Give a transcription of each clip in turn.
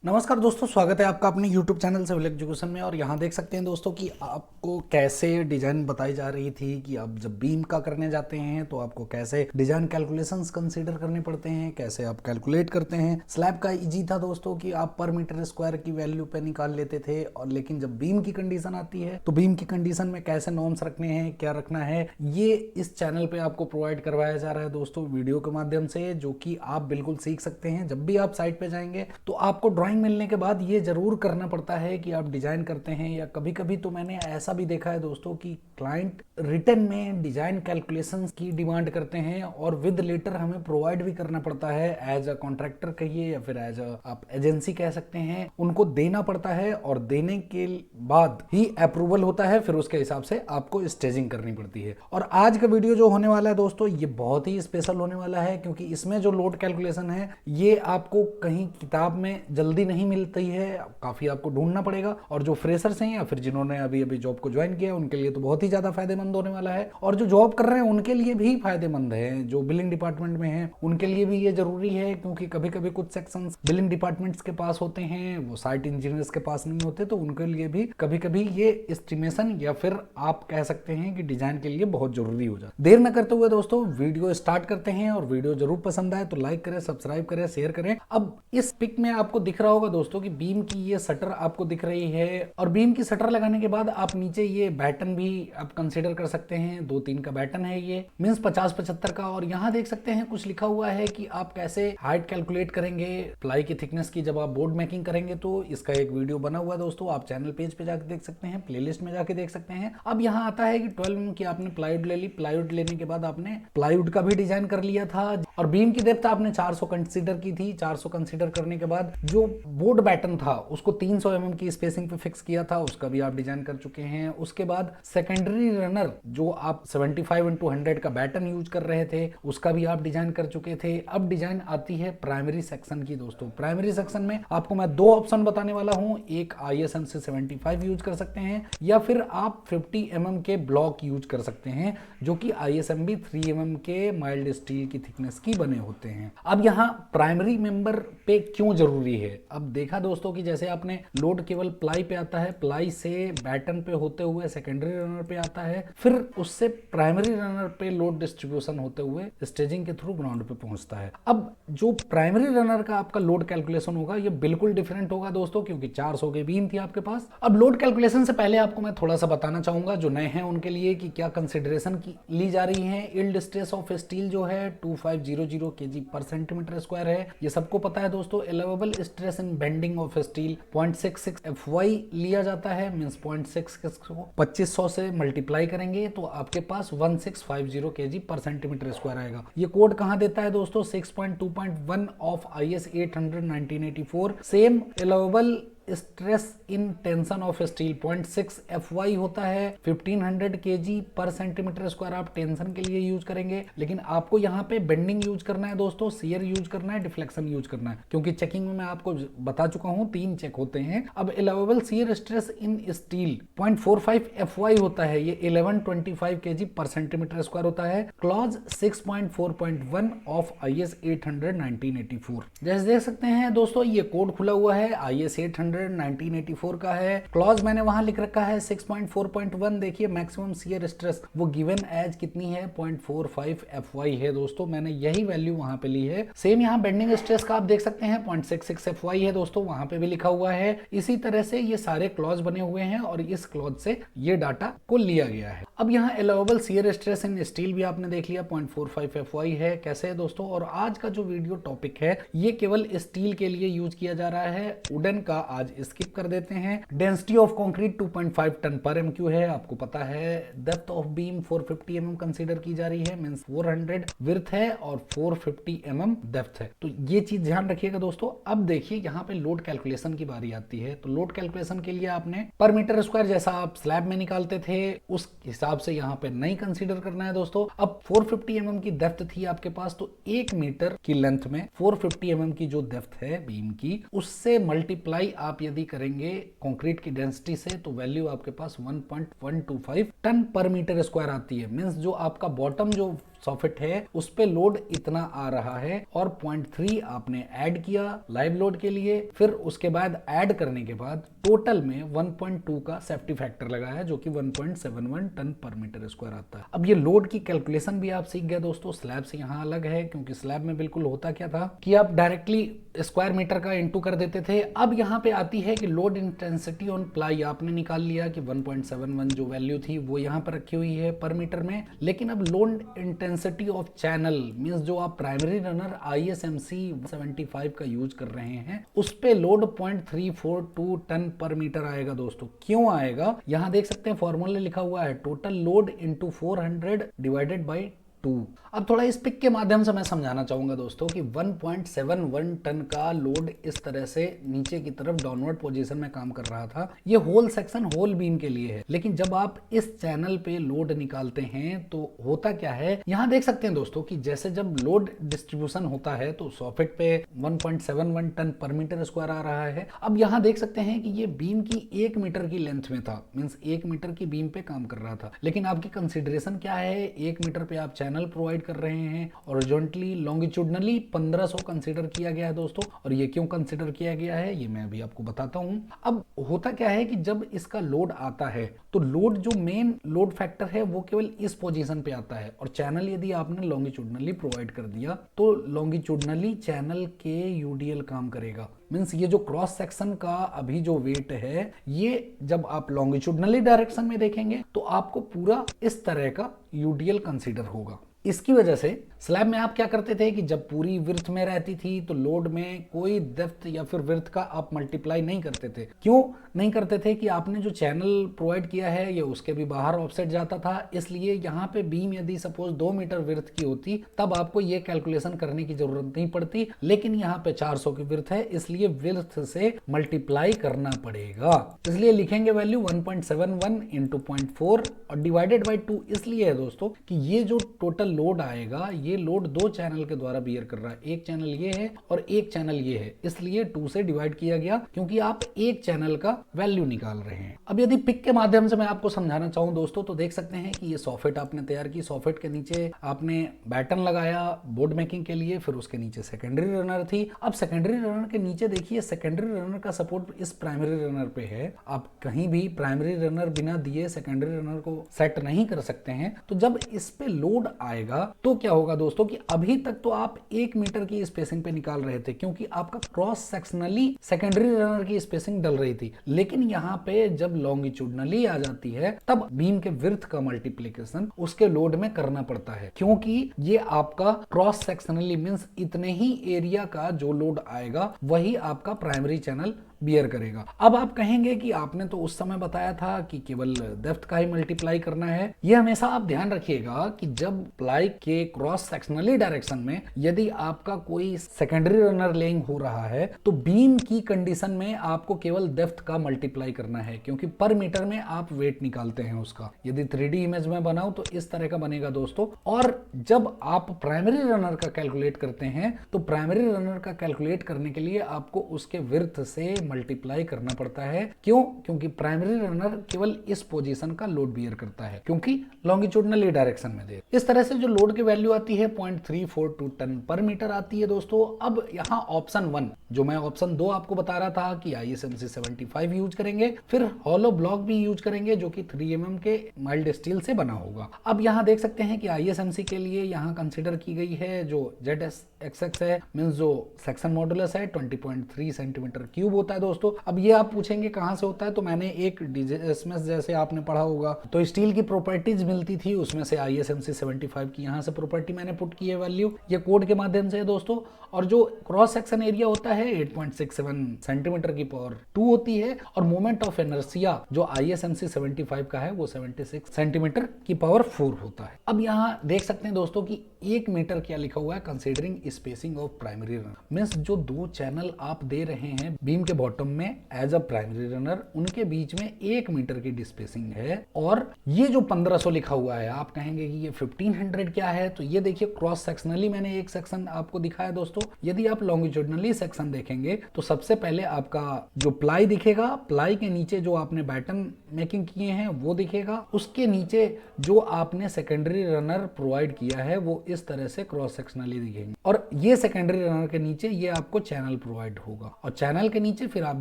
नमस्कार दोस्तों, स्वागत है आपका अपने YouTube चैनल सिविल एजुकेशन में। और यहाँ देख सकते हैं दोस्तों कि आपको कैसे डिजाइन बताई जा रही थी कि आप जब बीम का करने जाते हैं तो आपको कैसे डिजाइन कैलकुलेशंस कंसीडर करने पड़ते हैं, कैसे आप कैलकुलेट करते हैं। स्लैब का इजी था दोस्तों कि आप पर मीटर स्क्वायर की वैल्यू पे निकाल लेते थे, और लेकिन जब बीम की कंडीशन आती है तो बीम की कंडीशन में कैसे नॉर्म्स रखने हैं, क्या रखना है, ये इस चैनल पे आपको प्रोवाइड करवाया जा रहा है दोस्तों वीडियो के माध्यम से, जो कि आप बिल्कुल सीख सकते हैं। जब भी आप साइट पे जाएंगे तो आपको ड्राइंग मिलने के बाद ये जरूर करना पड़ता है कि आप डिजाइन करते हैं, या कभी कभी तो मैंने ऐसा भी देखा है दोस्तों कि क्लाइंट रिटर्न में डिजाइन कैलकुलेशंस की डिमांड करते हैं और विद लेटर हमें प्रोवाइड भी करना पड़ता है। एज अ कॉन्ट्रैक्टर कहिए या फिर एज अ आप एजेंसी कह सकते हैं, उनको देना पड़ता है और देने के बाद ही अप्रूवल होता है, फिर उसके हिसाब से आपको स्टेजिंग करनी पड़ती है। और आज का वीडियो जो होने वाला है दोस्तों, ये बहुत ही स्पेशल होने वाला है, क्योंकि इसमें जो लोड कैलकुलेशन है ये आपको कहीं किताब में जल्दी नहीं मिलती है, काफी आपको ढूंढना पड़ेगा। और जो फ्रेशर्स हैं या फिर जिन्होंने अभी अभी जॉब को ज्वाइन किया उनके लिए तो बहुत ही ज्यादा फायदेमंद होने वाला है, और जो जॉब कर रहे हैं उनके लिए भी फायदेमंद है। जो बिलिंग डिपार्टमेंट में है उनके लिए भी ये जरूरी है, क्योंकि कभी कभी कुछ सेक्शंस बिलिंग डिपार्टमेंट्स के पास होते हैं, वो साइट इंजीनियर्स के पास नहीं होते, तो उनके लिए भी कभी कभी ये एस्टिमेशन या फिर आप कह सकते हैं कि डिजाइन के लिए बहुत जरूरी हो जाता है। देर न करते हुए दोस्तों वीडियो स्टार्ट करते हैं, और वीडियो जरूर पसंद आए तो लाइक करें, सब्सक्राइब करें, शेयर करें। अब इस पिक में आपको दिख रहा होगा दोस्तों कि बीम की ये शटर आपको दिख रही है, और बीम की शटर लगाने के बाद आप नीचे ये बैटन भी आप कंसीडर कर सकते हैं। 2-3 का बैटन है, ये मींस 50-75 का। और यहाँ देख सकते हैं कुछ लिखा हुआ है कि आप कैसे हाइट कैलकुलेट करेंगे प्लाई की थिकनेस की जब आप बोर्ड मेकिंग करेंगे। तो इसका एक वीडियो बना हुआ है दोस्तों, आप चैनल पेज पे जाके देख सकते हैं, प्लेलिस्ट में जाके देख सकते हैं। अब यहाँ आता है कि 12 mm की आपने प्लाईवुड ले ली, प्लाईवुड लेने के बाद आपने प्लाईवुड का भी डिजाइन कर लिया था, और बीम की डेप्थ आपने 400 कंसीडर की थी। 400 कंसीडर करने के बाद जो बोर्ड बैटन था उसको 300 mm की स्पेसिंग पे फिक्स किया था, उसका भी आप डिजाइन कर चुके हैं। उसके बाद सेकेंडरी रनर जो आप 75x100 का बैटन यूज कर रहे थे उसका भी आप डिजाइन कर चुके थे। अब डिजाइन आती है प्राइमरी सेक्शन की दोस्तों। प्राइमरी सेक्शन में आपको मैं 2 ऑप्शन बताने वाला हूं, एक ISM से 75 यूज कर सकते हैं, या फिर आप 50 mm के ब्लॉक यूज कर सकते हैं, जो कि ISM भी 3 mm के माइल्ड स्टील की थिकनेस की बने होते हैं। अब यहाँ प्राइमरी मेंबर पे क्यों जरूरी है, अब देखा दोस्तों कि जैसे आपने लोड केवल प्लाई पे आता है, प्लाई से बैटन पे होते हुए सेकेंडरी रनर पे आता है, फिर उससे प्राइमरी रनर पे लोड डिस्ट्रीब्यूशन होते हुए स्टेजिंग के थ्रू ग्राउंड पे पहुंचता है। अब जो प्राइमरी रनर का आपका लोड कैलकुलेशन होगा ये बिल्कुल डिफरेंट होगा दोस्तों, क्योंकि 400 की बीम थी आपके पास। अब लोड कैलकुलेशन से पहले आपको मैं थोड़ा सा बताना चाहूंगा जो नए हैं उनके लिए कि क्या कंसिडरेशन की ली जा रही है। यील्ड स्ट्रेस ऑफ स्टील जो है 2500 kg पर सेंटीमीटर स्क्वायर है, ये सबको पता है दोस्तों। Allowable stress in bending of steel 0.66 FY लिया जाता है, मींस 0.66 को 2500 से मल्टीप्लाई करेंगे तो आपके पास 1650 kg पर सेंटीमीटर स्क्वायर आएगा। ये कोड कहां देता है दोस्तों, 6.2.1 of IS 800 1984। Same allowable stress in tension of steel 0.6 FY होता है। 1500 kg पर सेंटीमीटर स्क्वायर आप टेंशन के लिए यूज करेंगे, लेकिन आपको यहाँ पे बेंडिंग यूज करना है दोस्तों, शियर यूज करना है, डिफ्लेक्शन यूज करना है, क्योंकि चेकिंग में मैं आपको बता चुका हूँ 3 चेक होते हैं। अब allowable shear stress in steel 0.45 FY होता है, ये 1125 kg पर सेंटीमीटर स्क्वायर होता है। Clause 6.4.1 of IS 800 1984। जैसे देख सकते हैं दोस्तों ये कोड खुला हुआ है, IS 800 1984 का है। क्लॉज मैंने वहां लिख रखा है 6.4.1। देखिए मैक्सिमम शियर स्ट्रेस वो गिवन एज कितनी है, 0.45 FY है दोस्तों, मैंने यही वैल्यू वहां पे ली है। सेम यहाँ बेंडिंग स्ट्रेस का आप देख सकते हैं 0.66 FY है दोस्तों, वहां पे भी लिखा हुआ है। इसी तरह से ये सारे क्लॉज बने हुए हैं और इस क्लॉज से ये डाटा को लिया गया है। अब यहाँ allowable shear stress in steel भी आपने देख लिया 0.45 FY है। कैसे है दोस्तों, और आज का जो वीडियो टॉपिक है ये केवल स्टील के लिए यूज किया जा रहा है, वुडन का आज स्किप कर देते हैं। डेंसिटी ऑफ कंक्रीट 2.5 टन पर MQ है, आपको पता है। Depth of beam 450 mm consider की जा रही है, मींस 400 विड्थ है और 450 mm डेप्थ है, तो ये चीज ध्यान रखिएगा दोस्तों। अब देखिए यहाँ पे लोड कैलकुलेशन की बारी आती है, तो लोड कैलकुलेशन के लिए आपने पर मीटर स्क्वायर जैसा आप स्लैब में निकालते थे उस हिसाब से यहाँ पे नहीं कंसीडर करना है दोस्तों। अब 450 mm की डेप्थ थी आपके पास, तो 1 मीटर की लेंथ में 450 mm की जो डेप्थ है बीम की, उससे मल्टीप्लाई आप यदि करेंगे कंक्रीट की डेंसिटी से तो वैल्यू आपके पास 1.125 टन पर मीटर स्क्वायर आती है। मींस जो आपका बॉटम जो सॉफिट है उस पे लोड इतना आ रहा है और 0.3 आपने ऐड किया लाइव लोड के लिए, फिर उसके बाद ऐड करने के बाद टोटल में 1.2 का सेफ्टी फैक्टर लगाया जो कि 1.71 टन पर मीटर स्क्वायर आता है। अब ये लोड की कैलकुलेशन भी आप सीख गए दोस्तों। स्लैब से यहाँ अलग है क्योंकि स्लैब में बिल्कुल होता क्या था कि आप डायरेक्टली स्क्वायर मीटर का इंटू कर देते थे। अब यहाँ पे आती है कि लोड इंटेंसिटी ऑन प्लाई आपने निकाल लिया कि 1.71 जो वैल्यू थी वो यहाँ पर रखी हुई है पर मीटर में, लेकिन अब load intensity of channel means जो आप प्राइमरी रनर ISMC 75 का यूज कर रहे हैं उस पे लोड 0.342 टन पर मीटर आएगा दोस्तों। क्यों आएगा, यहाँ देख सकते हैं फॉर्मूला लिखा हुआ है total load into 400 divided by 2। अब थोड़ा इस पिक के माध्यम से मैं समझाना चाहूंगा दोस्तों कि 1.71 टन का लोड इस तरह से नीचे की तरफ डाउनवर्ड पोजीशन में काम कर रहा था। ये होल सेक्शन होल बीम के लिए है, लेकिन जब आप इस चैनल पे लोड निकालते हैं तो होता क्या है, यहाँ देख सकते हैं दोस्तों कि जैसे जब लोड डिस्ट्रीब्यूशन होता है तो सॉफिट पे 1.71 टन पर मीटर स्क्वायर आ रहा है। अब यहाँ देख सकते हैं कि ये बीम की 1 मीटर की लेंथ में था, मीन्स 1 मीटर की बीम पे काम कर रहा था, लेकिन आपकी कंसिडरेशन क्या है, 1 मीटर पे आप चैनल प्रोवाइड कर रहे हैं। हॉरिजॉन्टली लॉन्गिट्यूडनली 1500 कंसीडर किया गया है दोस्तों, और ये क्यों कंसीडर किया गया है ये मैं अभी आपको बताता हूं। अब होता क्या है कि जब इसका लोड आता है तो लोड जो मेन लोड फैक्टर है वो केवल इस पोजीशन पे आता है, और चैनल यदि आपने लॉन्गिट्यूडनली प्रोवाइड कर दिया तो लॉन्गिट्यूडनली चैनल के यूडीएल काम करेगा। मींस ये जो क्रॉस सेक्शन का अभी जो वेट है ये जब आप लॉन्गिट्यूडनली डायरेक्शन में देखेंगे तो आपको पूरा इस तरह का यूडीएल कंसीडर होगा। इसकी वजह से स्लैब में आप क्या करते थे कि जब पूरी विड्थ में रहती थी तो लोड में कोई डेप्थ या फिर विड्थ का आप मल्टीप्लाई नहीं करते थे। क्यों नहीं करते थे कि आपने जो चैनल प्रोवाइड किया है ये उसके भी बाहर ऑफसेट जाता था, इसलिए यहाँ पे बीम यदि सपोज 2 मीटर विड्थ की होती तब आपको ये कैलकुलेशन करने की जरूरत नहीं पड़ती, लेकिन यहाँ पे 400 की विड्थ है इसलिए विड्थ से मल्टीप्लाई करना पड़ेगा। इसलिए लिखेंगे वैल्यू 1.71 इंटू 0.4 और डिवाइडेड बाई 2 इसलिए है दोस्तों कि ये जो टोटल लोड आएगा ये लोड 2 चैनल के द्वारा बियर कर रहा है, एक चैनल ये है और एक चैनल ये है, इसलिए 2 से डिवाइड किया गया क्योंकि आप एक चैनल का वैल्यू निकाल रहे हैं। अब यदि पिक के माध्यम से मैं आपको समझाना चाहूं दोस्तों तो देख सकते हैं कि ये सॉफिट आपने तैयार की, सॉफिट के नीचे आपने बैटन लगाया बोर्ड मेकिंग के लिए, फिर उसके नीचे सेकेंडरी रनर थी। अब सेकेंडरी रनर के नीचे देखिए सेकेंडरी रनर का सपोर्ट इस प्राइमरी रनर पे है, आप कहीं भी प्राइमरी रनर बिना दिए सेकेंडरी रनर को सेट नहीं कर सकते हैं। तो जब इस पे लोड आएगा तो क्या होगा दोस्तों कि अभी तक तो आप 1 मीटर की स्पेसिंग पे निकाल रहे थे क्योंकि आपका क्रॉस सेक्शनली सेकेंडरी रनर की स्पेसिंग डल रही थी, लेकिन यहाँ पे जब लॉन्गिट्यूडनली आ जाती है तब बीम के विड्थ का मल्टीप्लिकेशन उसके लोड में करना पड़ता है, क्योंकि ये आपका क्रॉस सेक्शनली मींस इतने ही एरिया का जो लोड आएगा वही आपका प्राइमरी चैनल बियर करेगा। अब आप कहेंगे कि आपने तो उस समय बताया था कि केवल डेप्थ का ही मल्टीप्लाई करना है। ये हमेशा आप ध्यान रखिएगा कि जब प्लाई के क्रॉस सेक्शनली डायरेक्शन में यदि आपका कोई सेकेंडरी रनर लेइंग हो रहा है तो बीम की कंडीशन में आपको केवल डेप्थ का मल्टीप्लाई करना है, क्योंकि पर मीटर में आप वेट निकालते हैं उसका। यदि 3D इमेज में बनाओ तो इस तरह का बनेगा दोस्तों। और जब आप प्राइमरी रनर का कैलकुलेट करते हैं तो प्राइमरी रनर का कैलकुलेट करने के लिए आपको उसके विड्थ से मल्टीप्लाई करना पड़ता है। क्यों? क्योंकि प्राइमरी रनर केवल इस पोजीशन का लोड बियर करता है क्योंकि लॉन्गिट्यूडनली डायरेक्शन में दे। इस तरह से जो लोड की वैल्यू आती है 0.342 टन पर मीटर आती है दोस्तों। अब यहाँ ऑप्शन 1 जो मैं ऑप्शन 2 आपको बता रहा था कि ISMC 75 यूज करेंगे, फिर हॉलो ब्लॉक भी यूज करेंगे जो कि 3 mm के माइल्ड स्टील से बना होगा। अब यहाँ देख सकते हैं कि ISMC के लिए यहाँ कंसिडर की गई है जो ZSXX है, मींस जो सेक्शन मॉडुलस है 20.3 सेंटीमीटर क्यूब होता है दोस्तों। अब ये आप पूछेंगे कहां से होता है, तो मैंने एक DSMS जैसे आपने पढ़ा होगा तो स्टील की प्रॉपर्टीज मिलती थी, उसमें से ISMC 75 की यहाँ से प्रॉपर्टी मैंने पुट की है वैल्यू, ये कोड के माध्यम से है दोस्तों। और जो क्रॉस सेक्शन एरिया होता है 8.67 सेंटीमीटर की पावर 2 होती है, और मोमेंट ऑफ इनर्शिया जो ISMC 75 का है वो 76 सेंटीमीटर की पावर 4 होता है। अब यहाँ देख सकते हैं दोस्तों कि 1 मीटर क्या लिखा हुआ है, considering spacing of primary runner, means जो 2 चैनल आप दे रहे हैं बीम के बॉटम में एज अ प्राइमरी रनर उनके बीच में 1 मीटर की डिस्पेसिंग है। और ये जो 1500 लिखा हुआ है, आप कहेंगे कि ये 1500 क्या है, तो ये देखिए क्रॉस सेक्शनली मैंने एक सेक्शन आपको दिखाया दोस्तों। यदि आप लॉन्गिट्यूडनली सेक्शन देखेंगे तो सबसे पहले आपका जो प्लाई दिखेगा, प्लाई के नीचे जो आपने बैटन मेकिंग किए हैं वो दिखेगा, उसके नीचे जो आपने सेकेंडरी रनर प्रोवाइड किया है वो इस तरह से क्रॉस सेक्शनली दिखेंगे, और ये सेकेंडरी रनर के नीचे ये आपको चैनल प्रोवाइड होगा, और चैनल के नीचे फिर आप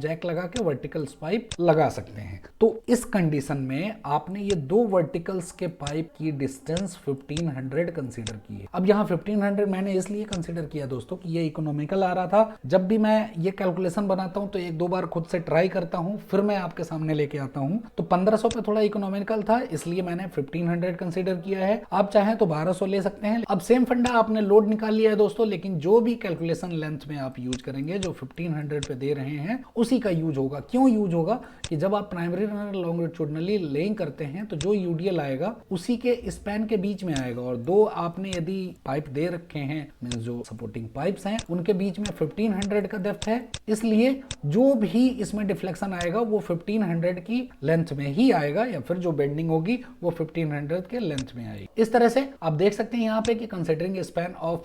जैक लगा के वर्टिकल पाइप लगा सकते हैं। तो इस कंडीशन में आपने ये दो वर्टिकल्स के पाइप की डिस्टेंस 1500 कंसीडर की है। अब यहाँ 1500 मैंने इसलिए कंसीडर किया दोस्तों कि ये इकोनॉमिकल आ रहा था। जब भी मैं ये कैलकुलेशन बनाता हूं तो एक दो बार खुद से ट्राई करता हूं, फिर मैं आपके सामने लेके आता हूं। तो 1500 पे थोड़ा इकोनॉमिकल था, इसलिए मैंने 1500 कंसीडर किया है। आप चाहें तो 1200 ले सकते हैं। अब सेम फंडा आपने लोड निकाल लिया है दोस्तों, लेकिन जो भी कैलकुलेशन लेंथ में आप यूज करेंगे, जो 1500 पे दे रहे हैं, उसी का यूज होगा। क्यों यूज होगा कि जब आप प्राइमरी रनर लॉन्गिट्यूडनली लेइंग करते हैं तो जो यूडीएल आएगा उसी के स्पैन के बीच में आएगा, और दो आपने यदि पाइप दे रखे हैं, मींस जो सपोर्टिंग पाइप्स हैं, उनके बीच में 1500 का डेप्थ है, इसलिए जो भी इसमें डिफ्लेक्शन आएगा वो 1500 की लेंथ में ही आएगा, या फिर जो बेंडिंग होगी वो 1500 के लेंथ में आएगी। इस तरह से आप देख सकते हैं यहाँ पे कि considering span of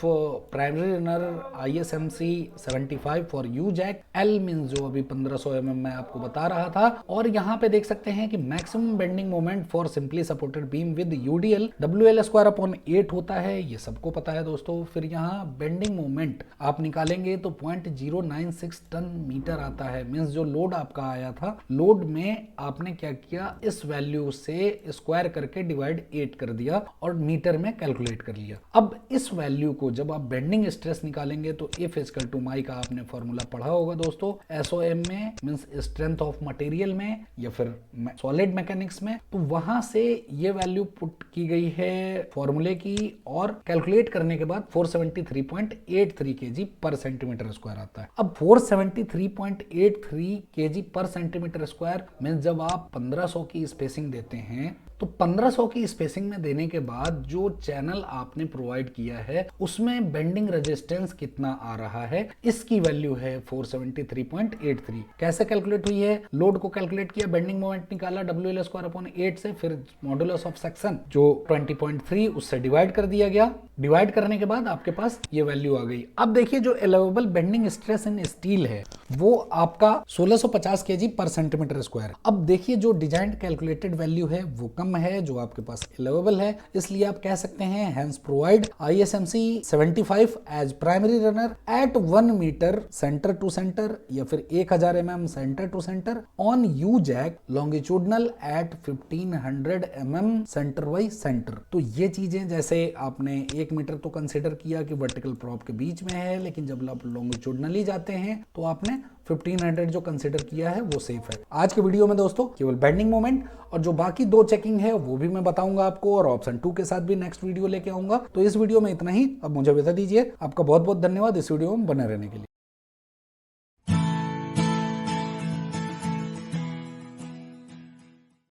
primary runner ISMC 75 for U jack, L means जो अभी 1500 mm मैं आपको बता रहा था, और यहाँ पे देख सकते हैं कि maximum bending moment for simply supported beam with UDL WL² 8 होता है, ये सबको पता है दोस्तों। फिर यहाँ बेंडिंग मोमेंट आप निकालेंगे तो 0.096 टन मीटर आता है, मींस जो लोड आपका आया था, लोड में आपने क्या किया, इस वैल्यू से स्क्वायर करके डिवाइड 8 कर दिया और मीटर में कैलकुलेट कर लिया। अब इस वैल्यू को जब आप बेंडिंग स्ट्रेस निकालेंगे तो F = to माई का आपने फॉर्मूला पढ़ा होगा दोस्तों, SOM में मींस स्ट्रेंथ ऑफ मटेरियल में या फिर सॉलिड मैकेनिक्स में, तो वहां से ये वैल्यू पुट की गई है फॉर्मूले की, और कैलकुलेट करने के बाद 473.83 kg पर सेंटीमीटर स्क्वायर आता है। अब 473.83 kg पर सेंटीमीटर स्क्वायर मींस जब आप 1500 की स्पेसिंग देते हैं, तो 1500 की स्पेसिंग में देने के बाद जो चैनल आपने प्रोवाइड किया है उसमें बेंडिंग रेजिस्टेंस कितना आ रहा है, इसकी वैल्यू है 473.83। कैसे कैलकुलेट हुई है, लोड को कैलकुलेट किया, बेंडिंग मोमेंट निकाला WL² 8 से, फिर मॉडुलस ऑफ सेक्शन जो 20.3 उससे डिवाइड कर दिया गया। डिवाइड करने के बाद आपके पास ये वैल्यू आ गई। अब देखिए जो allowable bending stress in steel है वो आपका 1650 kg पर सेंटीमीटर स्क्वायर। अब देखिए जो डिजाइन कैलकुलेटेड वैल्यू है वो कम है जो आपके पास अलाउएबल है, इसलिए आप कह सकते हैं hence provide ISMC 75 as primary runner at 1 metre centre to centre या फिर 1000 mm centre to centre on U jack longitudinal at 1500 mm centre wise centre. तो ये चीजें जैसे आपने 1 मीटर तो कंसिडर किया कि वर्टिकल प्रॉप के बीच में है, लेकिन जब आप लॉन्गिट्यूडनली जाते हैं तो आपने 1500 जो कंसिडर किया है वो सेफ है। आज के वीडियो में दोस्तों केवल बेंडिंग मोमेंट और जो बाकी दो चेकिंग है वो भी मैं बताऊंगा आपको, और ऑप्शन 2 के साथ भी नेक्स्ट वीडियो लेके आऊंगा। तो इस वीडियो में इतना ही, अब मुझे बता दीजिए। आपका बहुत बहुत धन्यवाद इस वीडियो में बने रहने के लिए।